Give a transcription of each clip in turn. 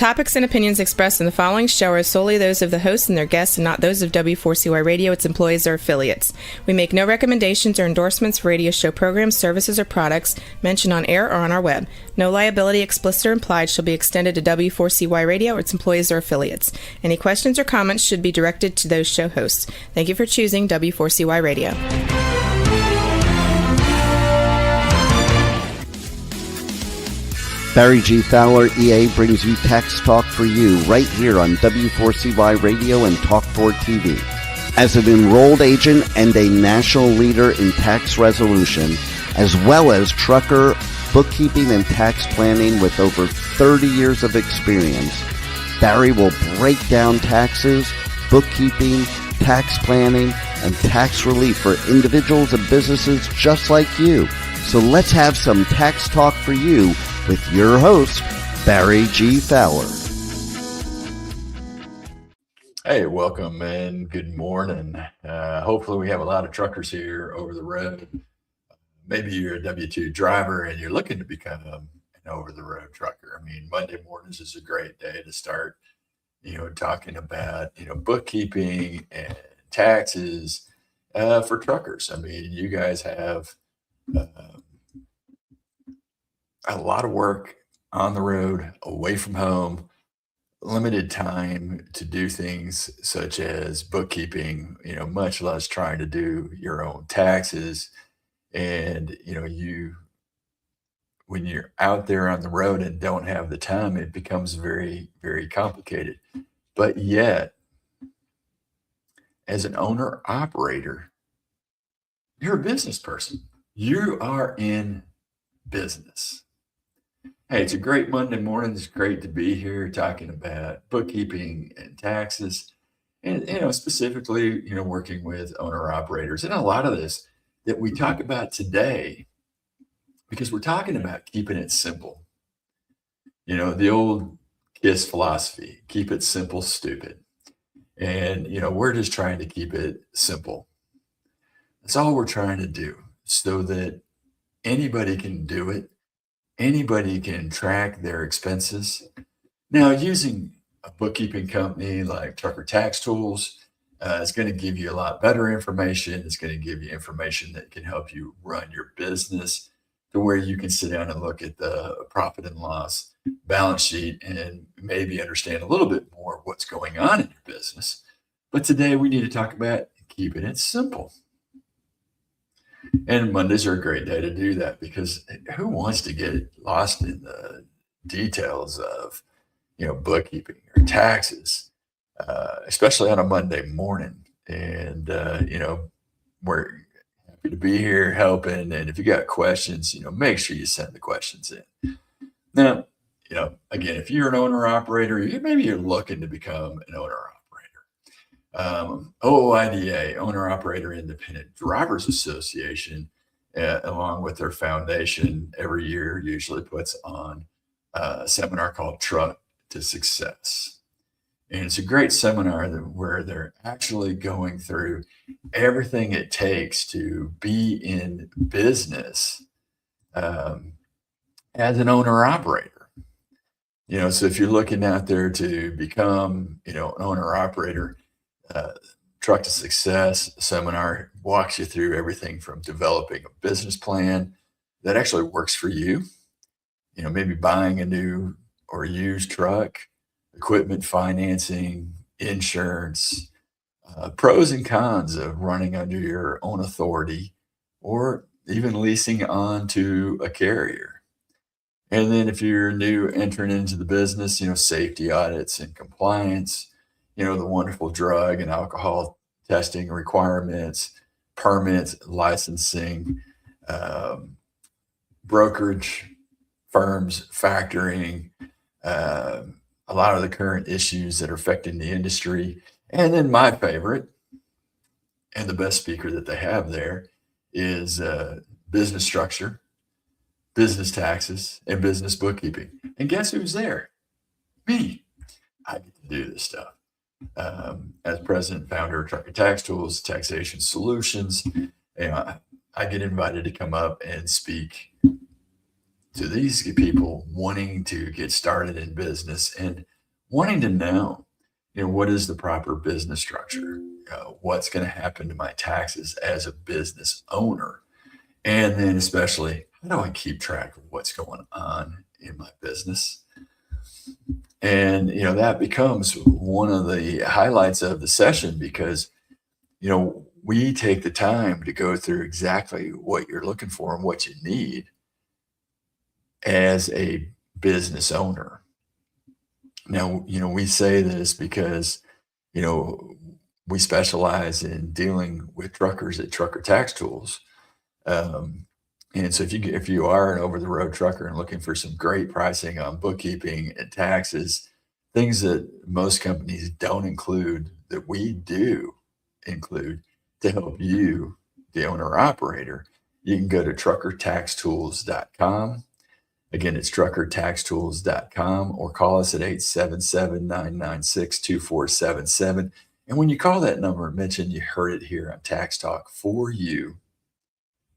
topics and opinions expressed in the following show are solely those of the host and their guests and not those of W4CY Radio, its employees, or affiliates. We make no recommendations or endorsements for radio show programs, services, or products mentioned on air or on our web. No liability, explicit or implied, shall be extended to W4CY Radio or its employees or affiliates. Any questions or comments should be directed to those show hosts. Thank you for choosing W4CY Radio. Barry G. Fowler, EA, brings you Tax Talk for You right here on W4CY Radio and Talk4 TV. As an enrolled agent and a national leader in tax resolution, as well as trucker, bookkeeping, and tax planning with over 30 years of experience, Barry will break down taxes, bookkeeping, tax planning, and tax relief for individuals and businesses just like you. So let's have some Tax Talk for You with your host, Barry G. Fowler. Hey, welcome and good morning. Hopefully we have a lot of truckers here over the road. Maybe you're a W-2 driver and you're looking to become an over-the-road trucker. I mean, Monday mornings is a great day to start, talking about, bookkeeping and taxes for truckers. I mean, you guys have a lot of work on the road, away from home, limited time to do things such as bookkeeping, much less trying to do your own taxes. And, when you're out there on the road and don't have the time, it becomes very, very complicated. But yet, as an owner operator, you're a business person. You are in business. Hey, it's a great Monday morning. It's great to be here talking about bookkeeping and taxes and, specifically, working with owner operators. And a lot of this that we talk about today, because we're talking about keeping it simple. The old KISS philosophy, keep it simple, stupid. And, we're just trying to keep it simple. That's all we're trying to do so that anybody can do it. Anybody can track their expenses. Now, using a bookkeeping company like Trucker Tax Tools is going to give you a lot better information. It's going to give you information that can help you run your business to where you can sit down and look at the profit and loss balance sheet and maybe understand a little bit more what's going on in your business. But today we need to talk about keeping it simple. And Mondays are a great day to do that because who wants to get lost in the details of, bookkeeping or taxes, especially on a Monday morning. And, we're happy to be here helping. And if you got questions, make sure you send the questions in. Now, again, if you're an owner operator, maybe you're looking to become an owner operator. OIDA, Owner Operator Independent Drivers Association, along with their foundation, every year usually puts on a seminar called Truck to Success. And it's a great seminar where they're actually going through everything it takes to be in business as an owner operator. So if you're looking out there to become, an owner operator, Truck to Success seminar walks you through everything from developing a business plan that actually works for you, maybe buying a new or used truck, equipment financing, insurance, pros and cons of running under your own authority or even leasing on to a carrier. And then if you're new entering into the business, safety audits and compliance, the wonderful drug and alcohol testing requirements, permits, licensing, brokerage firms, factoring, a lot of the current issues that are affecting the industry. And then my favorite and the best speaker that they have there is business structure, business taxes, and business bookkeeping. And guess who's there? Me. I get to do this stuff. As president and founder of Trucker Tax Tools, Taxation Solutions, I get invited to come up and speak to these people wanting to get started in business. And wanting to know, what is the proper business structure? What's going to happen to my taxes as a business owner? And then especially, how do I keep track of what's going on in my business? And, that becomes one of the highlights of the session because, we take the time to go through exactly what you're looking for and what you need as a business owner. Now, we say this because, we specialize in dealing with truckers at Trucker Tax Tools. And so if you are an over-the-road trucker and looking for some great pricing on bookkeeping and taxes, things that most companies don't include that we do include to help you, the owner-operator, you can go to truckertaxtools.com. Again, it's truckertaxtools.com, or call us at 877-996-2477. And when you call that number, mention you heard it here on Tax Talk for you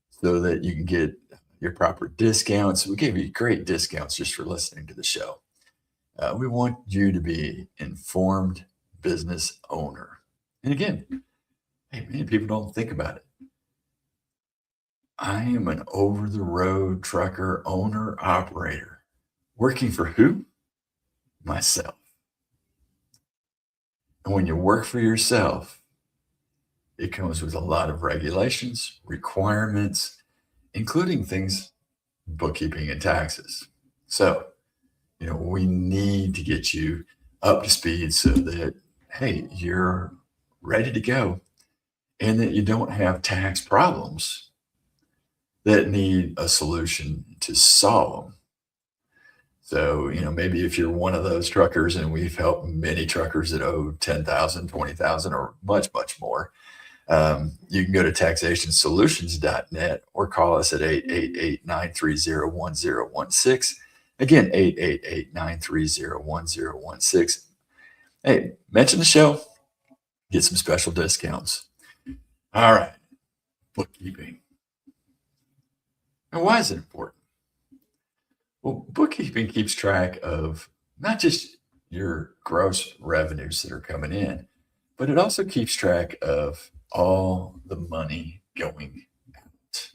so that you can get your proper discounts. We gave you great discounts just for listening to the show. We want you to be informed business owner. And again, hey, man, people don't think about it. I am an over-the-road trucker owner operator. Working for who? Myself. And when you work for yourself, it comes with a lot of regulations, requirements, including things, bookkeeping and taxes. So, we need to get you up to speed so that, hey, you're ready to go and that you don't have tax problems that need a solution to solve them. So, maybe if you're one of those truckers, and we've helped many truckers that owe $10,000, $20,000, or much, much more, you can go to taxationsolutions.net or call us at 888-930-1016. Again, 888-930-1016. Hey, mention the show, get some special discounts. All right, bookkeeping. And why is it important? Well, bookkeeping keeps track of not just your gross revenues that are coming in, but it also keeps track of all the money going out.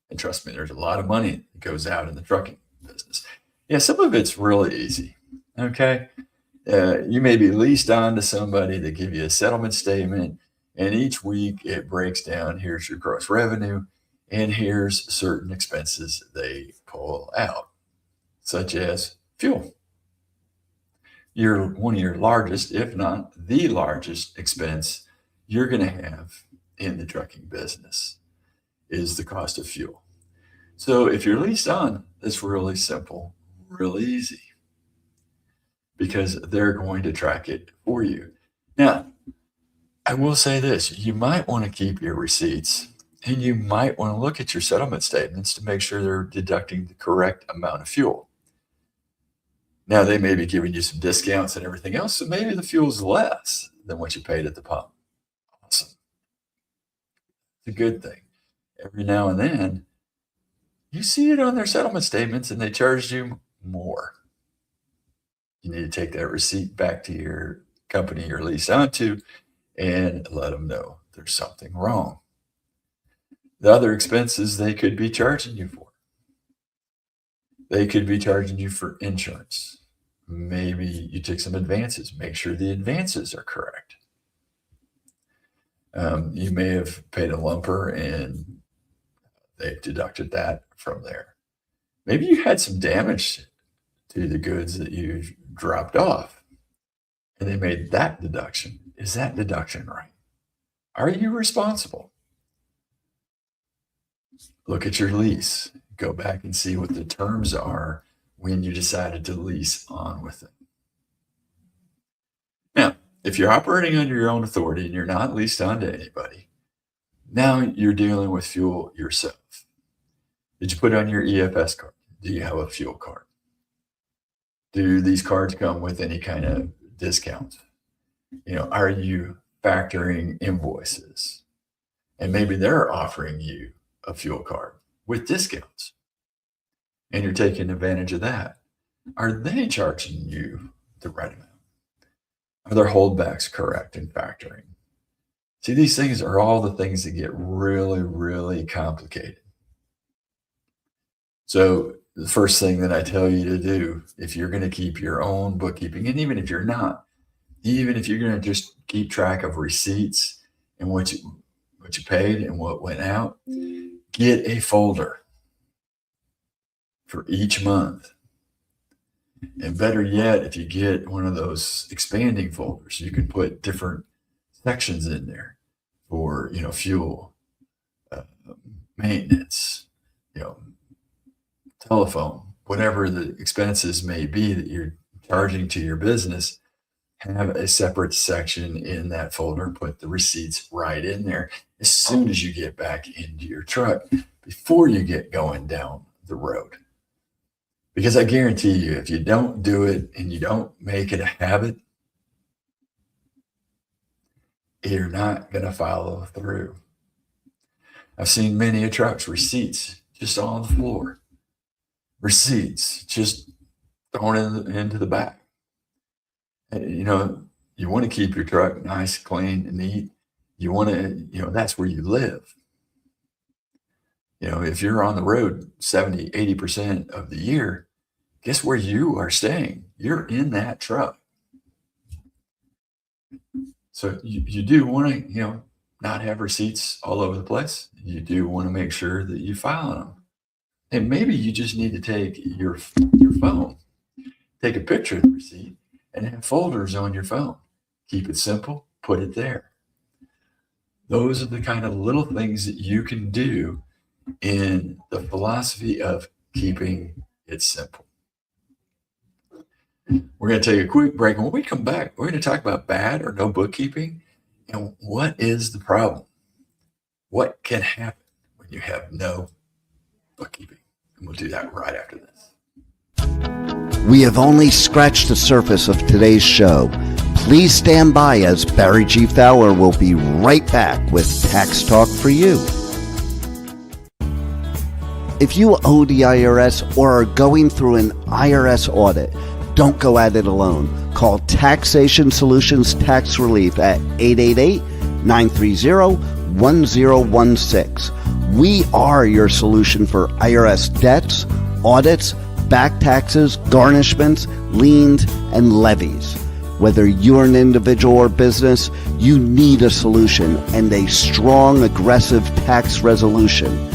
And trust me, there's a lot of money that goes out in the trucking business. Yeah, some of it's really easy, okay? You may be leased on to somebody. They give you a settlement statement, and each week it breaks down, here's your gross revenue, and here's certain expenses they pull out, such as fuel. One of your largest, if not the largest expense you're going to have in the trucking business is the cost of fuel. So if you're leased on, it's really simple, really easy, because they're going to track it for you. Now, I will say this, you might want to keep your receipts, and you might want to look at your settlement statements to make sure they're deducting the correct amount of fuel. Now, they may be giving you some discounts and everything else, so maybe the fuel's less than what you paid at the pump. Awesome. It's a good thing. Every now and then, you see it on their settlement statements and they charged you more. You need to take that receipt back to your company you're leased onto and let them know there's something wrong. The other expenses they could be charging you for. They could be charging you for insurance. Maybe you took some advances. Make sure the advances are correct. You may have paid a lumper and they've deducted that from there. Maybe you had some damage to the goods that you dropped off and they made that deduction. Is that deduction right? Are you responsible? Look at your lease. Go back and see what the terms are when you decided to lease on with it. Now, if you're operating under your own authority and you're not leased on to anybody, now you're dealing with fuel yourself. Did you put on your EFS card? Do you have a fuel card? Do these cards come with any kind of discount? Are you factoring invoices? And maybe they're offering you a fuel card with discounts, and you're taking advantage of that. Are they charging you the right amount? Are their holdbacks correct in factoring? See, these things are all the things that get really, really complicated. So the first thing that I tell you to do, if you're going to keep your own bookkeeping, and even if you're not, even if you're going to just keep track of receipts and what you paid and what went out, get a folder for each month. And better yet, if you get one of those expanding folders, you can put different sections in there for, fuel, maintenance, telephone, whatever the expenses may be that you're charging to your business. Have a separate section in that folder, put the receipts right in there as soon as you get back into your truck before you get going down the road. Because I guarantee you, if you don't do it and you don't make it a habit, you're not going to follow through. I've seen many trucks, receipts just on the floor, receipts just thrown into the back. You want to keep your truck nice, clean, and neat. You want to, that's where you live. If you're on the road 70, 80% of the year, guess where you are staying? You're in that truck. So you do want to, not have receipts all over the place. You do want to make sure that you file them. And maybe you just need to take your phone, take a picture of the receipt, and have folders on your phone. Keep it simple, put it there. Those are the kind of little things that you can do in the philosophy of keeping it simple. We're going to take a quick break. When we come back, we're going to talk about bad or no bookkeeping and what is the problem. What can happen when you have no bookkeeping? And we'll do that right after this. We have only scratched the surface of today's show. Please stand by as Barry G. Fowler will be right back with Tax Talk for You. If you owe the IRS or are going through an IRS audit, don't go at it alone. Call Taxation Solutions Tax Relief at 888-930-1016. We are your solution for IRS debts, audits, back taxes, garnishments, liens, and levies. Whether you're an individual or business, you need a solution and a strong, aggressive tax resolution.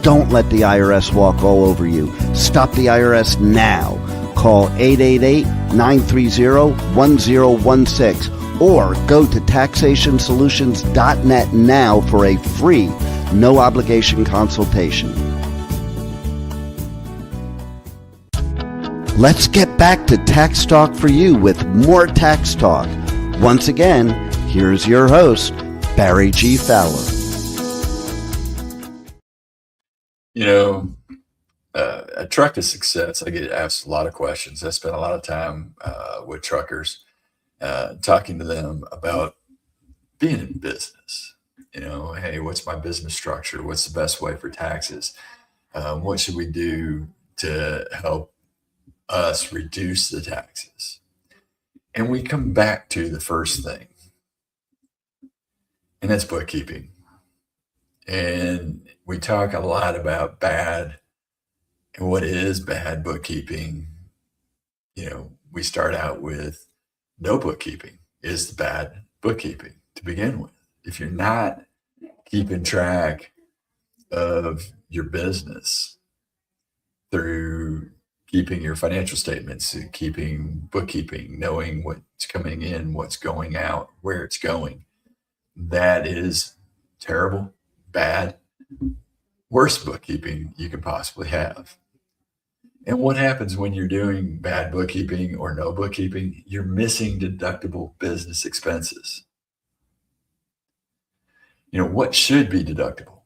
Don't let the IRS walk all over you. Stop the IRS now. Call 888-930-1016 or go to taxationsolutions.net now for a free, no obligation consultation. Let's get back to Tax Talk for You with more Tax Talk. Once again, here's your host, Barry G. Fowler. A truck to success, I get asked a lot of questions. I spend a lot of time with truckers talking to them about being in business. Hey, what's my business structure? What's the best way for taxes? What should we do to help us reduce the taxes? And we come back to the first thing, and that's bookkeeping. And we talk a lot about bad and what is bad bookkeeping. We start out with no bookkeeping is the bad bookkeeping to begin with. If you're not keeping track of your business through keeping your financial statements, keeping bookkeeping, knowing what's coming in, what's going out, where it's going, that is terrible, bad, worst bookkeeping you can possibly have. And what happens when you're doing bad bookkeeping or no bookkeeping? You're missing deductible business expenses. What should be deductible?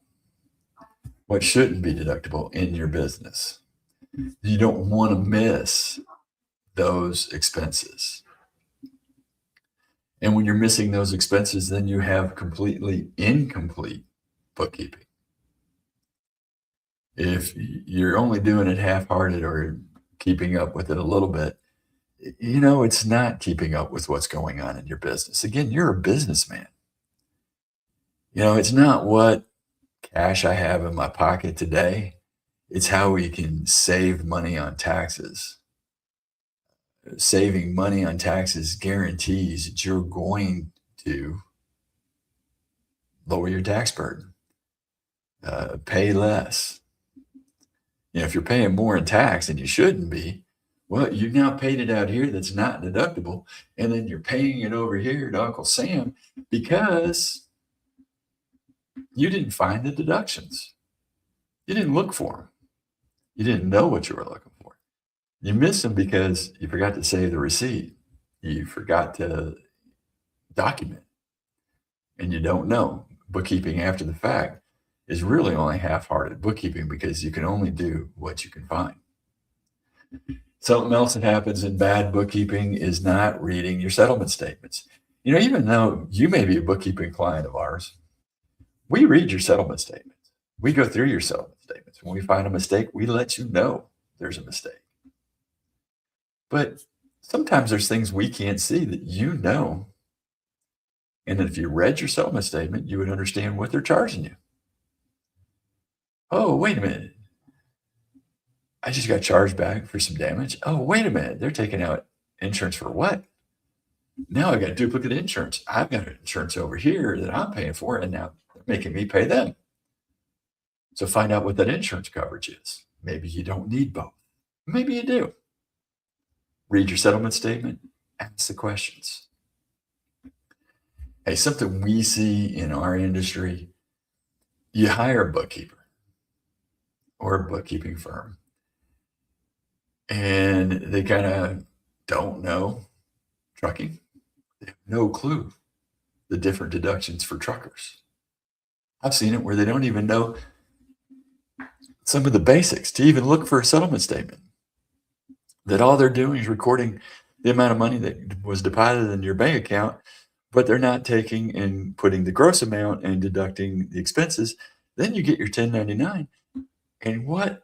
What shouldn't be deductible in your business? You don't want to miss those expenses. And when you're missing those expenses, then you have completely incomplete bookkeeping. If you're only doing it half-hearted or keeping up with it a little bit, It's not keeping up with what's going on in your business. Again, you're a businessman. It's not what cash I have in my pocket today. It's how we can save money on taxes. Saving money on taxes guarantees that you're going to lower your tax burden, pay less. If you're paying more in tax and you shouldn't be, well, you've now paid it out here that's not deductible, and then you're paying it over here to Uncle Sam because you didn't find the deductions. You didn't look for them. You didn't know what you were looking for. You missed them because you forgot to save the receipt. You forgot to document, and you don't know. Bookkeeping after the fact is really only half-hearted bookkeeping because you can only do what you can find. Something else that happens in bad bookkeeping is not reading your settlement statements. Even though you may be a bookkeeping client of ours, we read your settlement statements. We go through your settlement statements. When we find a mistake, we let you know there's a mistake. But sometimes there's things we can't see that you know. And if you read your settlement statement, you would understand what they're charging you. Oh, wait a minute. I just got charged back for some damage. Oh, wait a minute. They're taking out insurance for what? Now I got duplicate insurance. I've got insurance over here that I'm paying for, and now they're making me pay them. So find out what that insurance coverage is. Maybe you don't need both. Maybe you do. Read your settlement statement, ask the questions. Hey, something we see in our industry, you hire a bookkeeper or a bookkeeping firm, and they kind of don't know trucking. They have no clue the different deductions for truckers. I've seen it where they don't even know some of the basics to even look for a settlement statement. That all they're doing is recording the amount of money that was deposited in your bank account, but they're not taking and putting the gross amount and deducting the expenses. Then you get your 1099. And why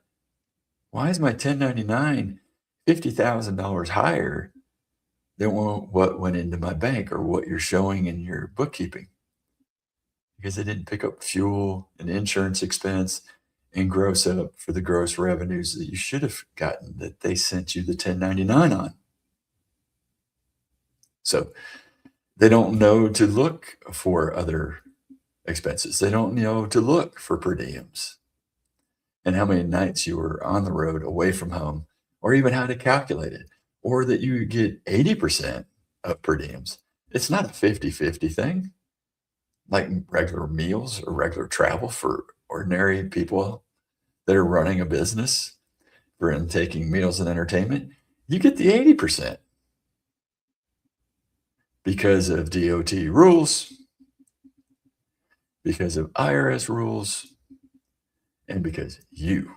is my 1099 $50,000 higher than what went into my bank or what you're showing in your bookkeeping? Because they didn't pick up fuel and insurance expense and gross up for the gross revenues that you should have gotten that they sent you the 1099 on. So they don't know to look for other expenses. They don't know to look for per diems and how many nights you were on the road away from home, or even how to calculate it, or that you get 80% of per diems. It's not a 50-50 thing, like regular meals or regular travel for ordinary people that are running a business for taking meals and entertainment. You get the 80% because of DOT rules, because of IRS rules, and because you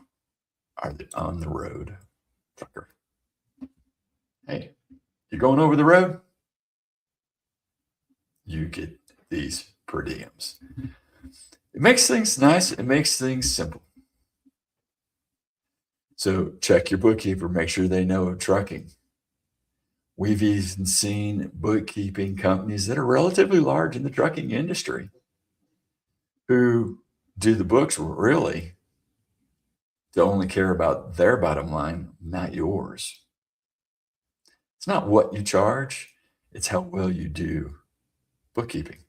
are the on-the-road trucker. Hey, you're going over the road, you get these per diems. It makes things nice. It makes things simple. So check your bookkeeper, make sure they know trucking. We've even seen bookkeeping companies that are relatively large in the trucking industry who do the books really to only care about their bottom line, not yours. It's not what you charge, it's how well you do bookkeeping.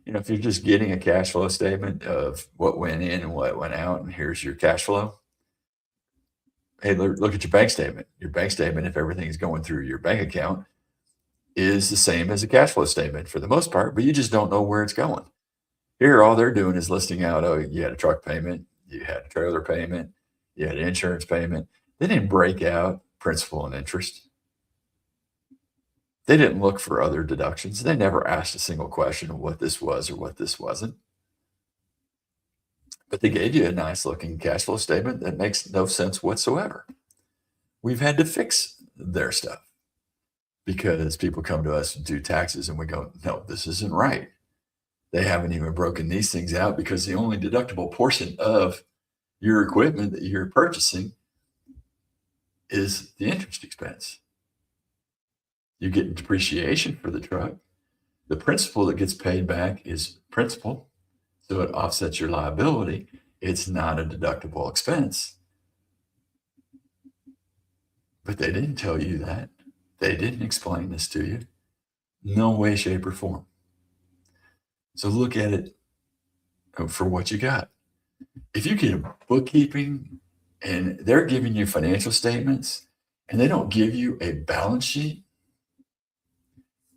If you're just getting a cash flow statement of what went in and what went out, and here's your cash flow. Hey, look at your bank statement. Your bank statement, if everything is going through your bank account, is the same as a cash flow statement for the most part, but you just don't know where it's going. Here, all they're doing is listing out, oh, you had a truck payment, you had a trailer payment, you had an insurance payment. They didn't break out principal and interest. They didn't look for other deductions. They never asked a single question of what this was or what this wasn't. But they gave you a nice looking cash flow statement that makes no sense whatsoever. We've had to fix their stuff because people come to us and do taxes and we go, no, this isn't right. They haven't even broken these things out because the only deductible portion of your equipment that you're purchasing is the interest expense. You get depreciation for the truck. The principal that gets paid back is principal, so it offsets your liability. It's not a deductible expense. But they didn't tell you that. They didn't explain this to you. No way, shape, or form. So look at it for what you got. If you get a bookkeeping and they're giving you financial statements and they don't give you a balance sheet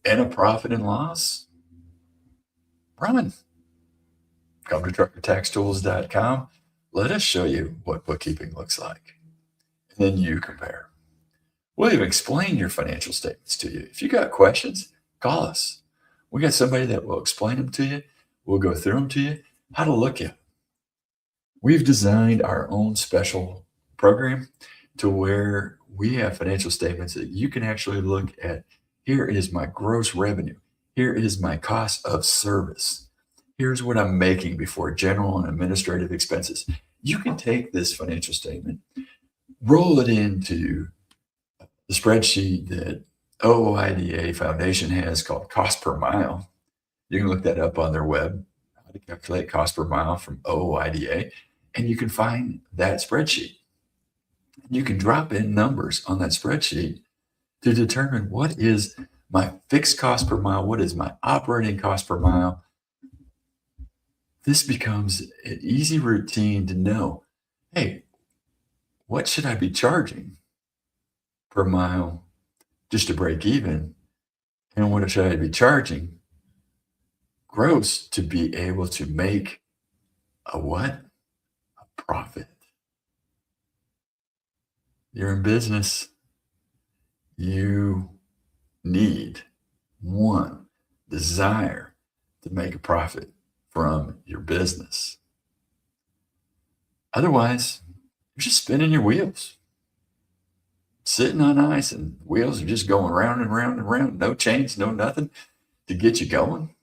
and a profit and loss, run. Come to truckertaxtools.com. Let us show you what bookkeeping looks like. And then you compare. We'll even explain your financial statements to you. If you got questions, call us. We got somebody that will explain them to you. We'll go through them to you, how to look at them. We've designed our own special program to where we have financial statements that you can actually look at. Here is my gross revenue. Here is my cost of service. Here's what I'm making before general and administrative expenses. You can take this financial statement, roll it into the spreadsheet that OOIDA Foundation has called cost per mile. You can look that up on their web, how to calculate cost per mile from OOIDA, and you can find that spreadsheet. You can drop in numbers on that spreadsheet to determine what is my fixed cost per mile, what is my operating cost per mile. This becomes an easy routine to know, hey, what should I be charging per mile just to break even? And what should I be charging gross to be able to make a what? A profit. You're in business. You need one desire to make a profit from your business. Otherwise, you're just spinning your wheels, sitting on ice, and wheels are just going round and round and round. No chains, no nothing to get you going.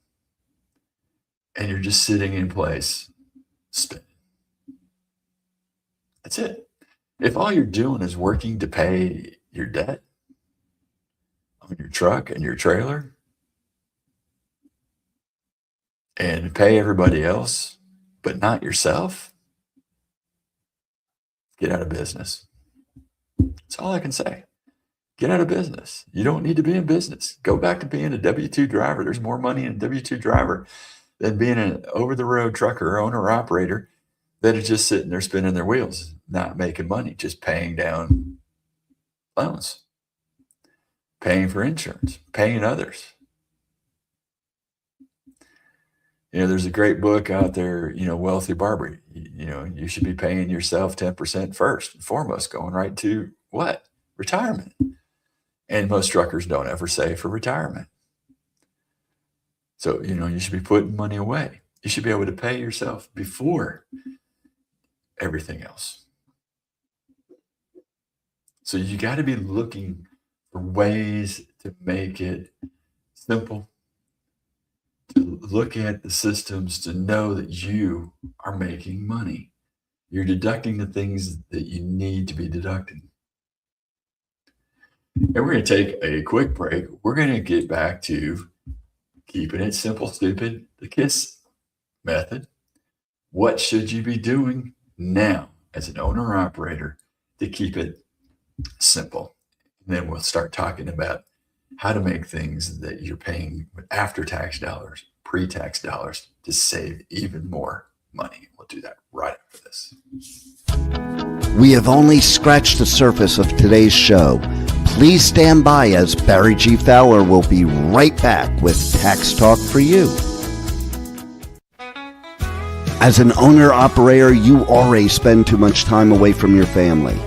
And you're just sitting in place, spinning. That's it. If all you're doing is working to pay your debt on your truck and your trailer and pay everybody else, but not yourself, get out of business. That's all I can say. Get out of business. You don't need to be in business. Go back to being a W-2 driver. There's more money in a W-2 driver than being an over-the-road trucker, owner-operator that is just sitting there spinning their wheels, not making money, just paying down loans, paying for insurance, paying others. There's a great book out there, Wealthy Barber. You should be paying yourself 10% first and foremost, going right to what? Retirement. And most truckers don't ever save for retirement. So, you should be putting money away. You should be able to pay yourself before everything else. So you got to be looking for ways to make it simple, to look at the systems, to know that you are making money. You're deducting the things that you need to be deducting. And we're going to take a quick break. We're going to get back to keeping it simple, stupid, the KISS method. What should you be doing now as an owner-operator to keep it simple? And then we'll start talking about how to make things that you're paying after-tax dollars, pre-tax dollars, to save even more money. We'll do that right after this. We have only scratched the surface of today's show. Please stand by as Barry G. Fowler will be right back with Tax Talk for you. As an owner-operator, you already spend too much time away from your family.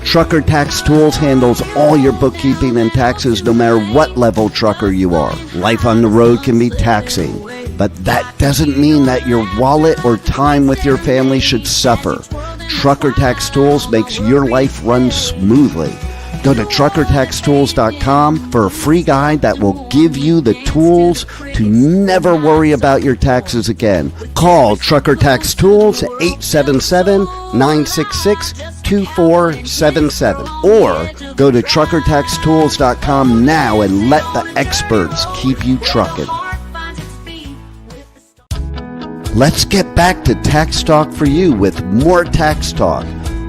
Trucker Tax Tools handles all your bookkeeping and taxes no matter what level trucker you are. Life on the road can be taxing, but that doesn't mean that your wallet or time with your family should suffer. Trucker Tax Tools makes your life run smoothly. Go to truckertaxtools.com for a free guide that will give you the tools to never worry about your taxes again. Call Trucker Tax Tools 877-966-2700. 824-77 or go to truckertaxtools.com now and let the experts keep you trucking. Let's get back to Tax Talk for You with more Tax Talk.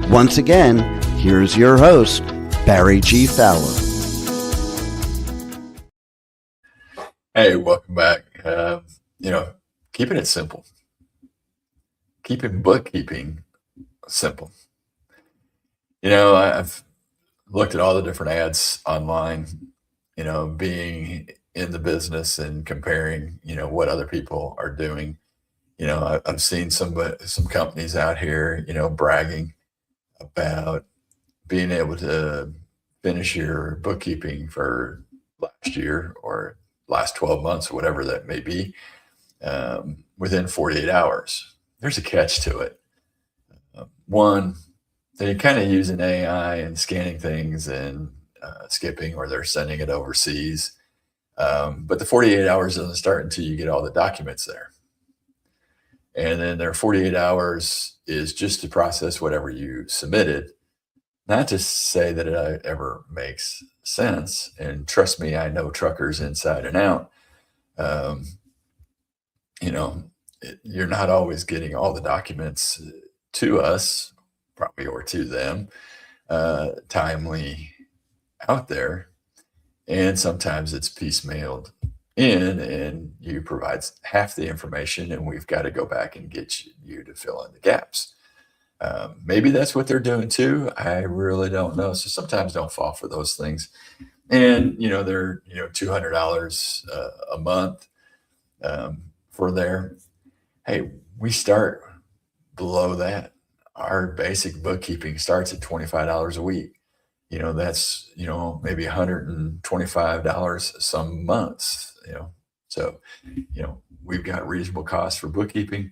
Once again, here's your host, Barry G. Fowler. Hey, welcome back. Keeping it simple. Keeping bookkeeping simple. I've looked at all the different ads online, being in the business and comparing, what other people are doing. I've seen some companies out here, bragging about being able to finish your bookkeeping for last year or last 12 months, or whatever that may be, within 48 hours. There's a catch to it. One, they're kind of using AI and scanning things and skipping, or they're sending it overseas. But the 48 hours doesn't start until you get all the documents there. And then their 48 hours is just to process whatever you submitted. Not to say that it ever makes sense. And trust me, I know truckers inside and out. You're not always getting all the documents to us, probably, or to them, timely out there. And sometimes it's piecemealed in, and you provide half the information, and we've got to go back and get you to fill in the gaps. Maybe that's what they're doing too. I really don't know. So sometimes don't fall for those things. And, they're, $200 a month for there. Hey, we start below that. Our basic bookkeeping starts at $25 a week. That's, maybe $125 some months, So, we've got reasonable costs for bookkeeping.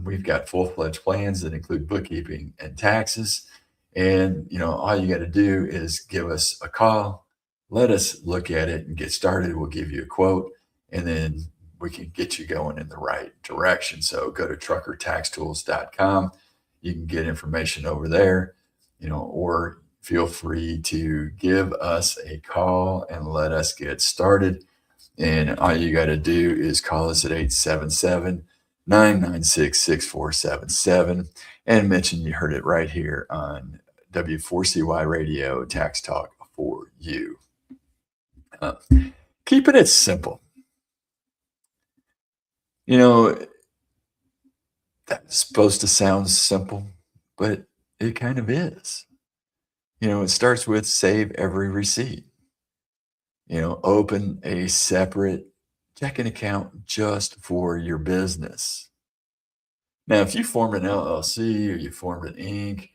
We've got full-fledged plans that include bookkeeping and taxes. And, all you got to do is give us a call, let us look at it and get started. We'll give you a quote, and then we can get you going in the right direction. So go to truckertaxtools.com. You can get information over there, or feel free to give us a call and let us get started. And all you got to do is call us at 877-996-6477 and mention you heard it right here on W4CY Radio, Tax Talk for You. Keeping it simple. That's supposed to sound simple, but it kind of is. It starts with save every receipt. Open a separate checking account just for your business. Now, if you formed an LLC or you formed an Inc.,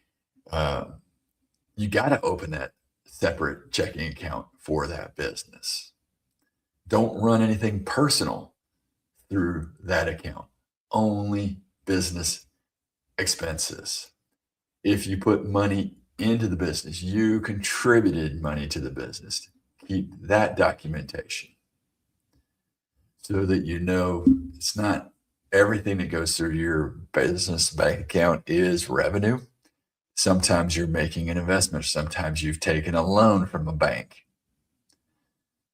you got to open that separate checking account for that business. Don't run anything personal through that account. Only business expenses. If you put money into the business, you contributed money to the business. Keep that documentation so that it's not everything that goes through your business bank account is revenue. Sometimes you're making an investment. Sometimes you've taken a loan from a bank.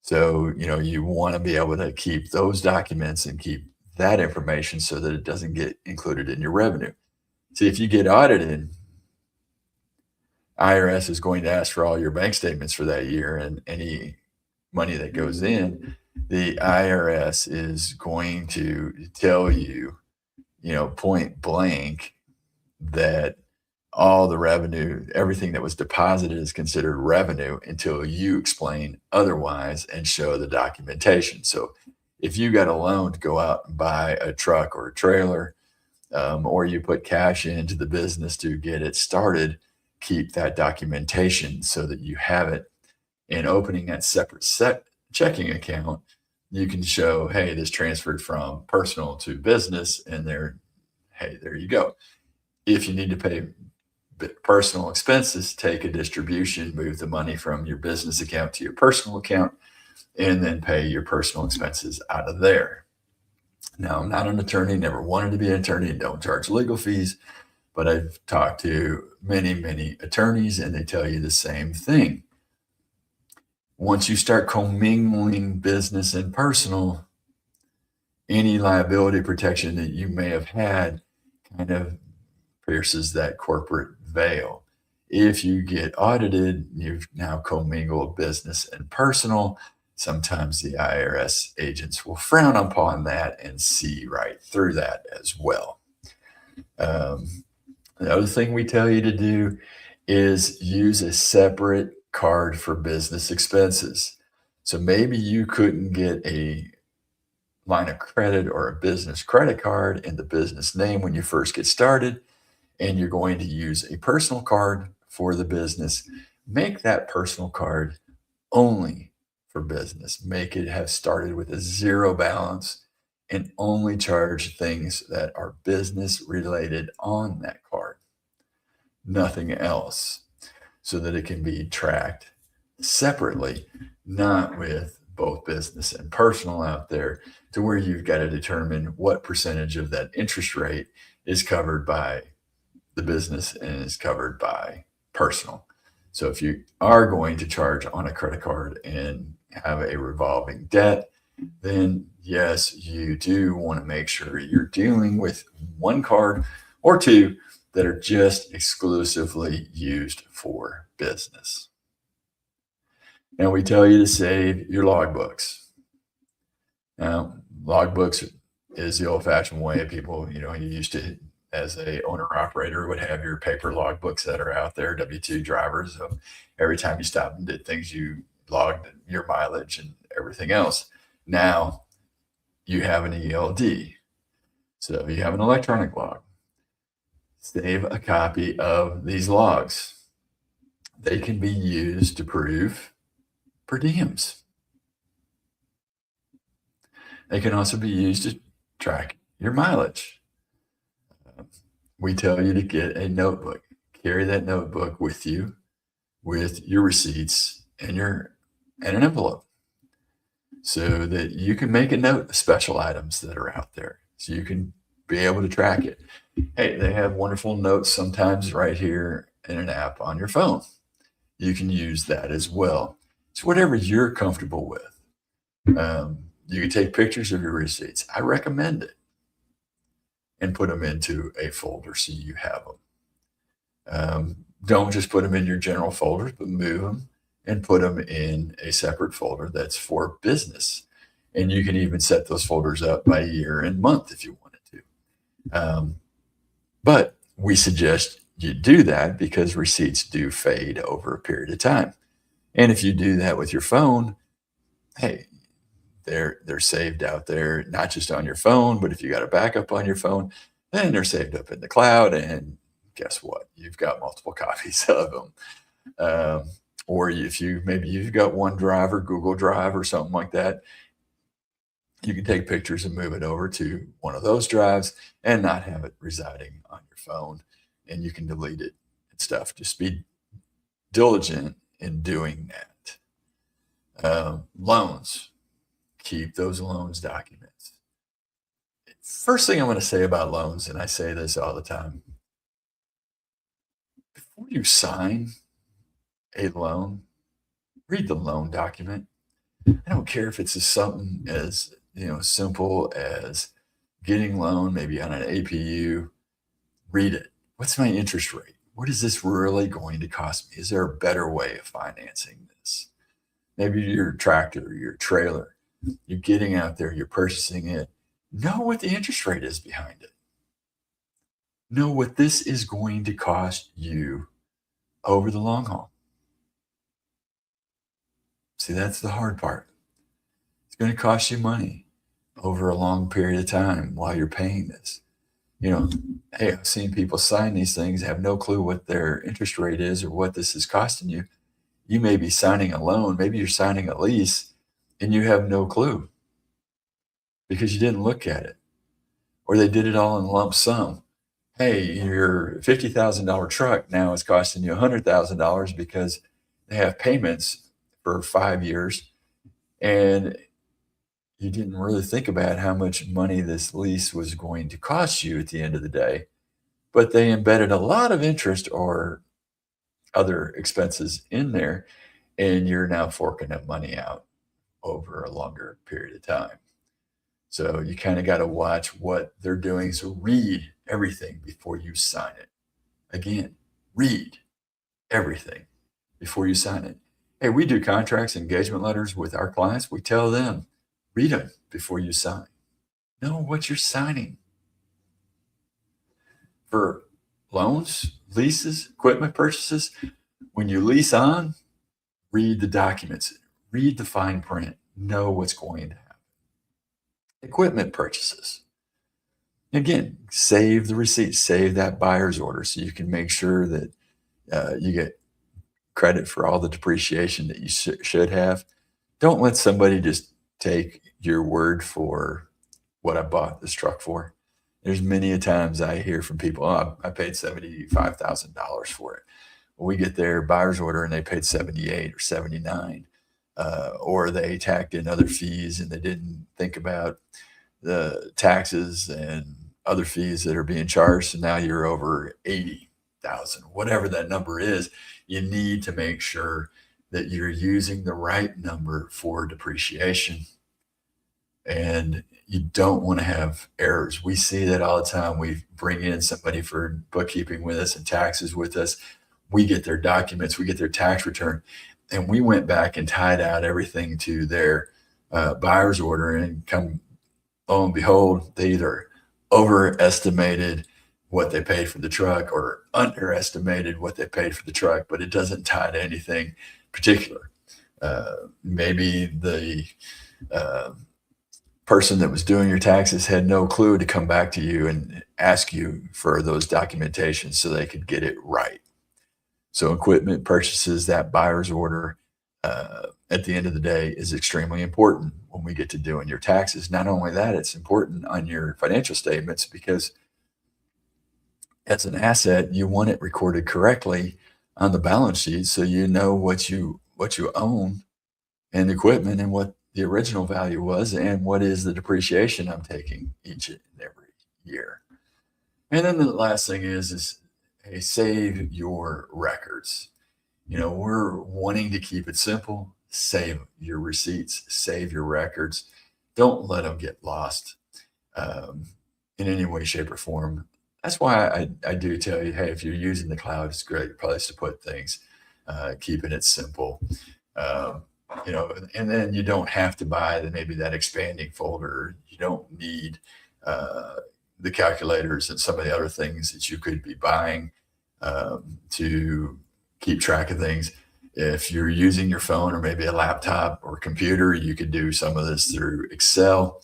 So, you want to be able to keep those documents and keep that information so that it doesn't get included in your revenue. See, if you get audited, IRS is going to ask for all your bank statements for that year, and any money that goes in, the IRS is going to tell you, point blank, that all the revenue, everything that was deposited is considered revenue until you explain otherwise and show the documentation. So if you got a loan to go out and buy a truck or a trailer, or you put cash into the business to get it started, keep that documentation so that you have it. And opening that separate checking account, you can show, hey, this transferred from personal to business, and there you go. If you need to pay personal expenses, take a distribution, move the money from your business account to your personal account, and then pay your personal expenses out of there. Now, I'm not an attorney, never wanted to be an attorney, and don't charge legal fees, but I've talked to many, many attorneys, and they tell you the same thing. Once you start commingling business and personal, any liability protection that you may have had kind of pierces that corporate veil. If you get audited, you've now commingled business and personal. Sometimes the IRS agents will frown upon that and see right through that as well. The other thing we tell you to do is use a separate card for business expenses. So maybe you couldn't get a line of credit or a business credit card in the business name when you first get started, and you're going to use a personal card for the business. Make that personal card only for business. Make it have started with a zero balance and only charge things that are business related on that card, nothing else, so that it can be tracked separately, not with both business and personal out there, to where you've got to determine what percentage of that interest rate is covered by the business and is covered by personal. So if you are going to charge on a credit card and have a revolving debt, then yes, you do want to make sure you're dealing with one card or two that are just exclusively used for business. Now, we tell you to save your logbooks. Now, logbooks is the old-fashioned way. People, you used to, as a owner-operator, would have your paper logbooks that are out there, W-2 drivers. So every time you stopped and did things, you logged your mileage and everything else. Now, you have an ELD. So you have an electronic log. Save a copy of these logs. They can be used to prove per diems. They can also be used to track your mileage. We tell you to get a notebook. Carry that notebook with you, with your receipts and an envelope, so that you can make a note of special items that are out there, so you can be able to track it. Hey, they have wonderful notes sometimes right here in an app on your phone. You can use that as well. It's whatever you're comfortable with. You can take pictures of your receipts. I recommend it. And put them into a folder so you have them. Don't just put them in your general folders, but move them and put them in a separate folder that's for business. And you can even set those folders up by year and month if you wanted to. But we suggest you do that because receipts do fade over a period of time. And if you do that with your phone, hey, they're saved out there, not just on your phone, but if you got a backup on your phone, then they're saved up in the cloud. And guess what? You've got multiple copies of them. Or if you've got OneDrive or Google Drive or something like that, you can take pictures and move it over to one of those drives and not have it residing on your phone. And you can delete it and stuff. Just be diligent in doing that. Loans. Keep those loans documents. First thing I'm going to say about loans, and I say this all the time, before you sign a loan, read the loan document. I don't care if it's something as simple as getting loan, maybe on an APU. Read it. What's my interest rate? What is this really going to cost me? Is there a better way of financing this? Maybe your tractor, your trailer. You're getting out there, you're purchasing it. Know what the interest rate is behind it. Know what this is going to cost you over the long haul. See, that's the hard part. It's going to cost you money over a long period of time while you're paying this. Hey, I've seen people sign these things, have no clue what their interest rate is or what this is costing you. You may be signing a loan, maybe you're signing a lease, and you have no clue because you didn't look at it, or they did it all in lump sum. Hey, your $50,000 truck now is costing you $100,000 because they have payments for 5 years, and you didn't really think about how much money this lease was going to cost you at the end of the day. but they embedded a lot of interest or other expenses in there, and you're now forking that money out over a longer period of time. So you kind of got to watch what they're doing. So read everything before you sign it. Again, read everything before you sign it. Hey, we do contracts, engagement letters with our clients. We tell them, read them before you sign. Know what you're signing. For loans, leases, equipment purchases, when you lease on, read the documents, read the fine print, know what's going to happen. Equipment purchases. Again, save the receipt, save that buyer's order so you can make sure that you get credit for all the depreciation that you should have. Don't let somebody just take your word for what I bought this truck for. There's many a times I hear from people, oh, I paid $75,000 for it. Well, we get their buyer's order and they paid 78 or 79, or they tacked in other fees and they didn't think about the taxes and other fees that are being charged. So now you're over 80,000, whatever that number is. You need to make sure that you're using the right number for depreciation. And you don't want to have errors. We see that all the time. We bring in somebody for bookkeeping with us and taxes with us. We get their documents, we get their tax return, and we went back and tied out everything to their buyer's order, and come, lo and behold, they either overestimated what they paid for the truck or underestimated what they paid for the truck, but it doesn't tie to anything particular. Maybe the person that was doing your taxes had no clue to come back to you and ask you for those documentations so they could get it right. So equipment purchases, that buyer's order, at the end of the day, is extremely important when we get to doing your taxes. Not only that, it's important on your financial statements because as an asset, you want it recorded correctly on the balance sheet so you know what you own and equipment and what the original value was and what is the depreciation I'm taking each and every year. And then the last thing is hey, save your records. You know, we're wanting to keep it simple. Save your receipts, save your records. Don't let them get lost in any way, shape, or form. That's why I do tell you, hey, if you're using the cloud, it's a great place to put things, keeping it simple. You know, and then you don't have to buy maybe that expanding folder. You don't need the calculators and some of the other things that you could be buying to keep track of things. If you're using your phone or maybe a laptop or computer, you could do some of this through Excel,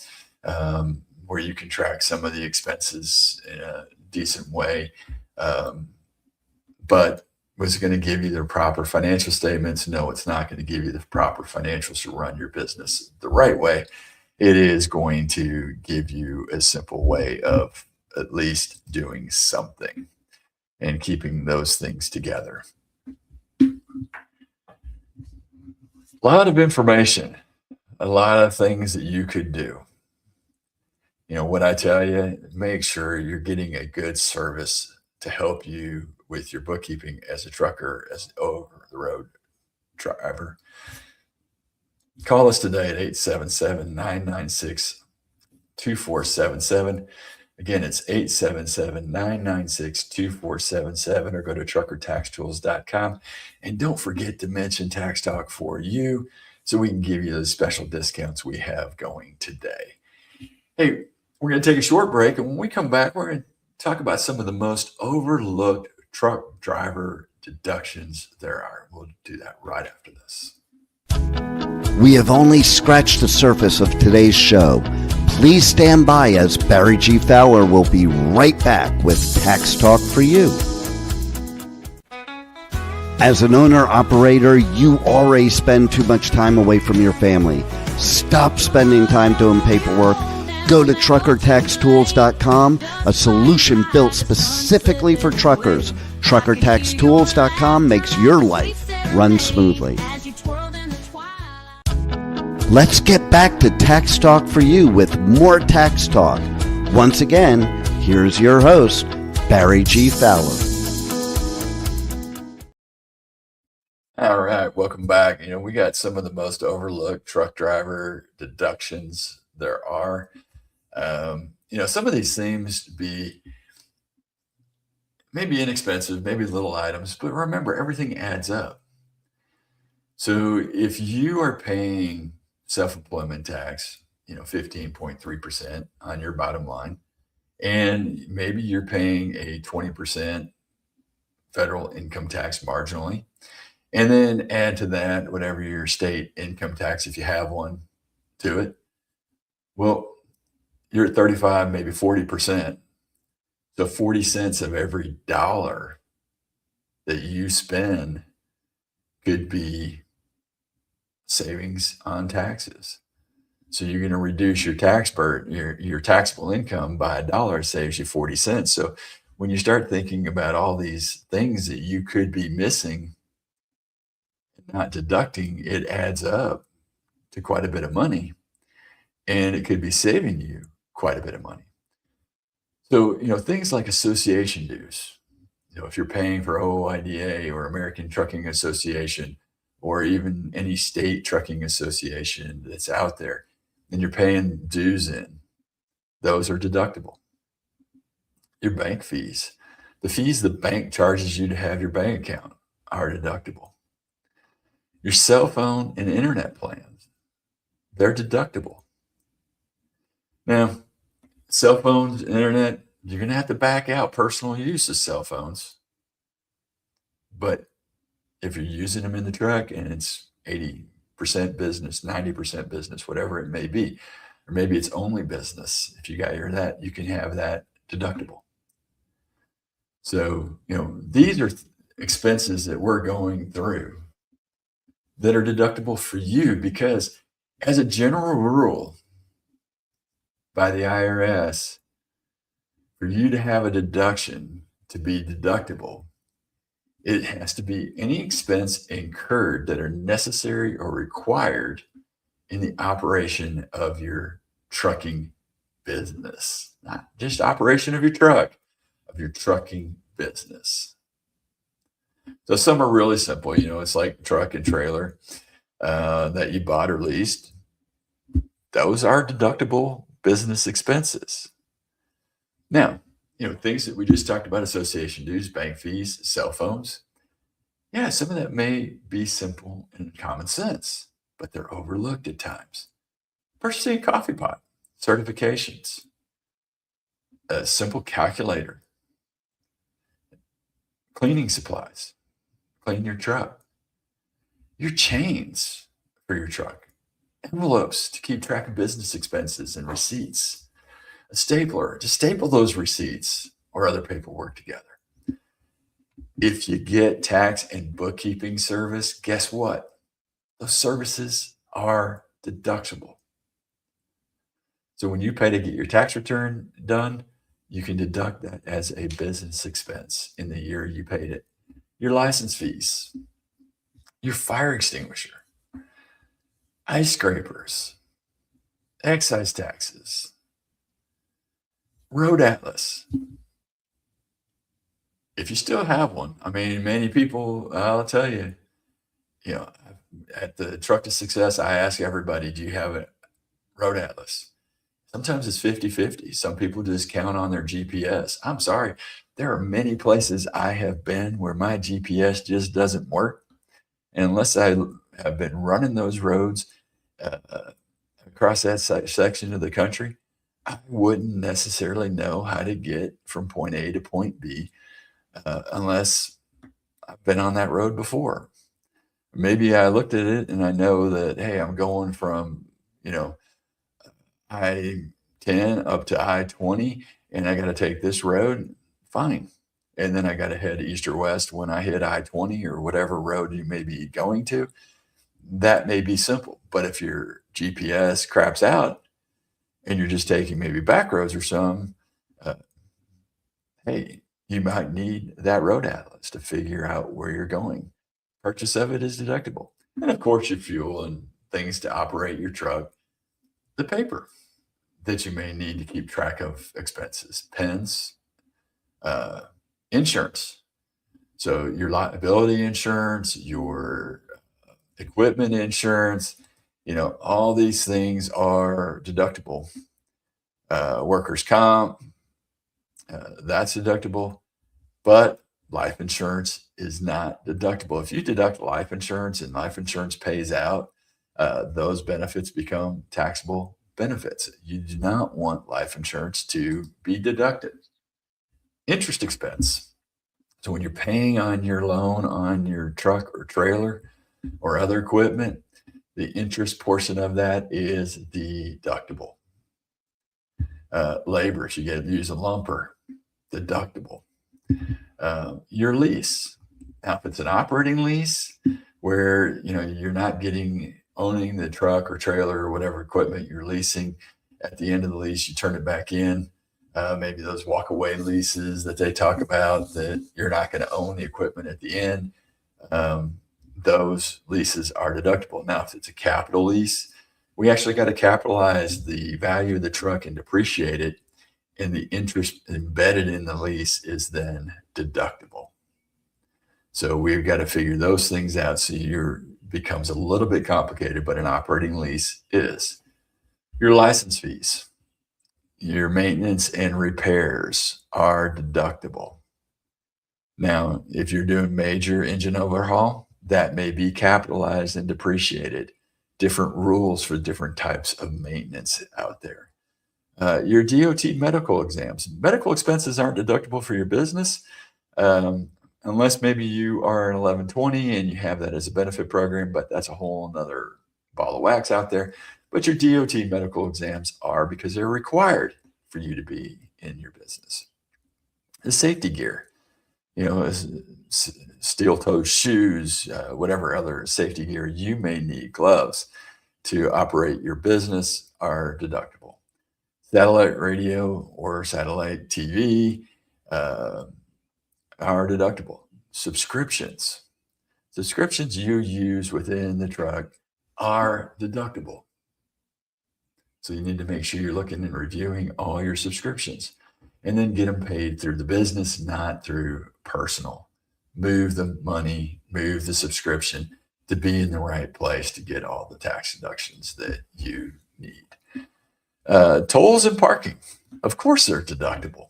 where you can track some of the expenses in a decent way. But was it going to give you the proper financial statements? No, it's not going to give you the proper financials to run your business the right way. It is going to give you a simple way of at least doing something and keeping those things together. A lot of information, a lot of things that you could do. You know, what I tell you, make sure you're getting a good service to help you with your bookkeeping as a trucker, as an over-the-road driver. Call us today at 877-996-2477. Again, it's 877-996-2477, or go to truckertaxtools.com. And don't forget to mention Tax Talk for You so we can give you the special discounts we have going today. Hey, we're going to take a short break, and when we come back, we're going to talk about some of the most overlooked truck driver deductions there are. We'll do that right after this. We have only scratched the surface of today's show. Please stand by as Barry G. Fowler will be right back with Tax Talk for You. As an owner-operator, you already spend too much time away from your family. Stop spending time doing paperwork. Go to truckertaxtools.com, a solution built specifically for truckers. Truckertaxtools.com makes your life run smoothly. Let's get back to Tax Talk for You with more Tax Talk. Once again, here's your host, Barry G. Fowler. All right, welcome back. We got some of the most overlooked truck driver deductions there are. Some of these seems to be maybe inexpensive, maybe little items, but remember, everything adds up. So if you are paying self-employment tax, 15.3% on your bottom line, and maybe you're paying a 20% federal income tax marginally, and then add to that whatever your state income tax, if you have one, to it. Well, you're at 35, maybe 40%. So 40 cents of every dollar that you spend could be savings on taxes. So you're going to reduce your tax burden, your taxable income by $1 saves you 40 cents. So when you start thinking about all these things that you could be missing, not deducting, it adds up to quite a bit of money, and it could be saving you quite a bit of money. So, things like association dues, if you're paying for OOIDA or American Trucking Association, or even any state trucking association that's out there, and you're paying dues in, those are deductible. Your bank fees, the fees the bank charges you to have your bank account, are deductible. Your cell phone and internet plans, they're deductible. Now, cell phones, internet, you're going to have to back out personal use of cell phones. But if you're using them in the truck and it's 80% business, 90% business, whatever it may be, or maybe it's only business, if you got that, you can have that deductible. So, these are expenses that we're going through that are deductible for you, because as a general rule by the IRS, for you to have a deduction to be deductible, it has to be any expense incurred that are necessary or required in the operation of your trucking business, not just operation of your truck, of your trucking business. So some are really simple, it's like truck and trailer that you bought or leased. Those are deductible business expenses. Now, things that we just talked about, association dues, bank fees, cell phones. Yeah, some of that may be simple and common sense, but they're overlooked at times. Purchasing a coffee pot, certifications, a simple calculator, cleaning supplies, clean your truck, your chains for your truck, envelopes to keep track of business expenses and receipts, a stapler to staple those receipts or other paperwork together. If you get tax and bookkeeping service, guess what? Those services are deductible. So when you pay to get your tax return done, you can deduct that as a business expense in the year you paid it. Your license fees, your fire extinguisher, ice scrapers, excise taxes, road atlas. If you still have one, many people, I'll tell you, at the Truck to Success, I ask everybody, do you have a road atlas? Sometimes it's 50-50. Some people just count on their GPS. I'm sorry. There are many places I have been where my GPS just doesn't work. And unless I have been running those roads across that section of the country, I wouldn't necessarily know how to get from point A to point B unless I've been on that road before. Maybe I looked at it and I know that, hey, I'm going from, I-10 up to I-20, and I got to take this road, fine. And then I got to head east or west when I hit I-20 or whatever road you may be going to. That may be simple. But if your GPS craps out and you're just taking maybe back roads or some, hey, you might need that road atlas to figure out where you're going. Purchase of it is deductible. And of course, your fuel and things to operate your truck, the paper that you may need to keep track of expenses, pens, Insurance. So your liability insurance, your equipment insurance, all these things are deductible. Workers' comp, that's deductible, but life insurance is not deductible. If you deduct life insurance and life insurance pays out, those benefits become taxable benefits. You do not want life insurance to be deducted. Interest expense. So when you're paying on your loan on your truck or trailer or other equipment, the interest portion of that is deductible. Labor, so you get to use a lumper, deductible. Your lease. Now, if it's an operating lease where you're not owning the truck or trailer or whatever equipment you're leasing, at the end of the lease, you turn it back in. Maybe those walk-away leases that they talk about, that you're not going to own the equipment at the end. Those leases are deductible. Now, if it's a capital lease, we actually got to capitalize the value of the truck and depreciate it, and the interest embedded in the lease is then deductible. So we've got to figure those things out. So becomes a little bit complicated, but an operating lease is. Your license fees, your maintenance and repairs are deductible. Now, if you're doing major engine overhaul, that may be capitalized and depreciated. Different rules for different types of maintenance out there. Your DOT medical exams. Medical expenses aren't deductible for your business unless maybe you are an 1120 and you have that as a benefit program, but that's a whole nother ball of wax out there. But your DOT medical exams are, because they're required for you to be in your business. The safety gear, steel-toed shoes, whatever other safety gear you may need, gloves to operate your business, are deductible. Satellite radio or satellite TV are deductible. Subscriptions you use within the truck are deductible. So you need to make sure you're looking and reviewing all your subscriptions, and then get them paid through the business, not through personal. Move the money, move the subscription to be in the right place to get all the tax deductions that you need. Tolls and parking, of course, they're deductible.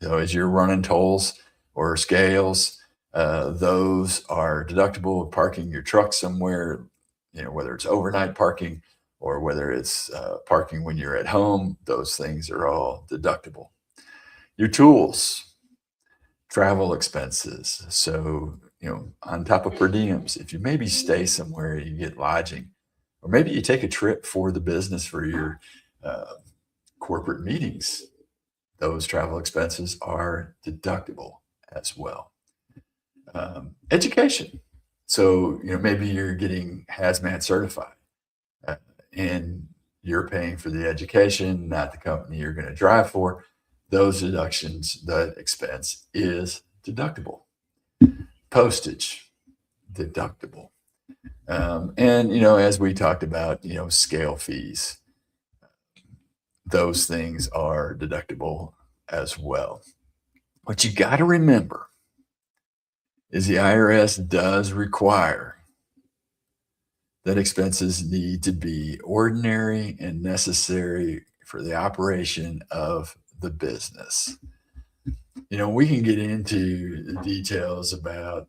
So as you're running tolls or scales, those are deductible. Parking your truck somewhere, whether it's overnight parking or whether it's parking when you're at home, those things are all deductible. Your tools, travel expenses. So, on top of per diems, if you maybe stay somewhere, you get lodging, or maybe you take a trip for the business for your corporate meetings, those travel expenses are deductible as well. Education. So, maybe you're getting hazmat certified and you're paying for the education, not the company you're going to drive for. Those deductions, that expense is deductible. Postage, deductible. And, as we talked about, scale fees, those things are deductible as well. What you got to remember is the IRS does require that expenses need to be ordinary and necessary for the operation of the business. We can get into the details about,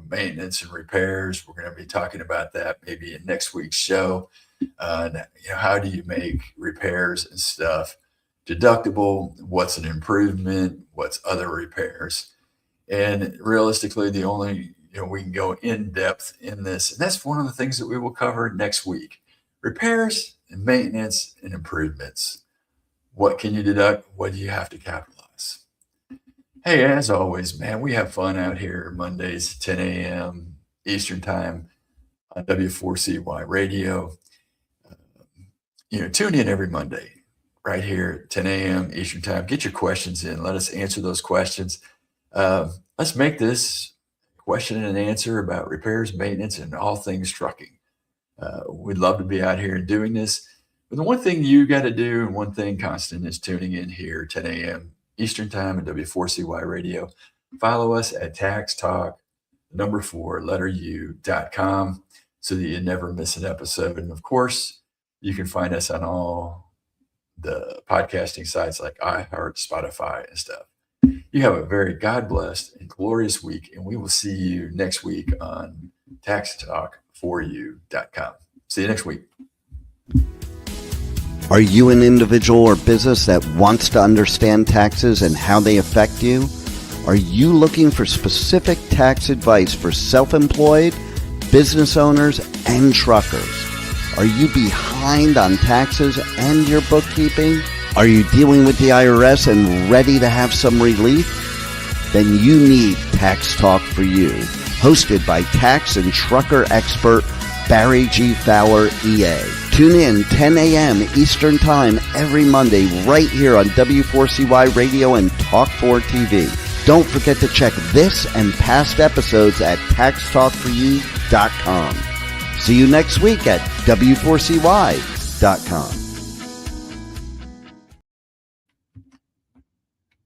maintenance and repairs. We're going to be talking about that maybe in next week's show. How do you make repairs and stuff deductible? What's an improvement? What's other repairs? And realistically, the only, we can go in depth in this. And that's one of the things that we will cover next week. Repairs and maintenance and improvements. What can you deduct? What do you have to capitalize? Hey, as always, man, we have fun out here Mondays, 10 a.m. Eastern Time on W4CY Radio. Tune in every Monday right here at 10 a.m. Eastern Time. Get your questions in. Let us answer those questions. Let's make this question and answer about repairs, maintenance, and all things trucking. We'd love to be out here and doing this. But the one thing you got to do, and one thing constant, is tuning in here 10 a.m. Eastern Time and W4CY Radio. Follow us at Tax Talk, 4u.com, so that you never miss an episode. And of course, you can find us on all the podcasting sites like iHeart, Spotify, and stuff. You have a very God-blessed and glorious week, and we will see you next week on Tax Talk 4u.com. See you next week. Are you an individual or business that wants to understand taxes and how they affect you? Are you looking for specific tax advice for self-employed, business owners, and truckers? Are you behind on taxes and your bookkeeping? Are you dealing with the IRS and ready to have some relief? Then you need Tax Talk for You, hosted by tax and trucker expert Barry G. Fowler, EA. Tune in 10 a.m. Eastern Time every Monday right here on W4CY Radio and Talk 4 TV. Don't forget to check this and past episodes at taxtalkforyou.com. See you next week at W4CY.com.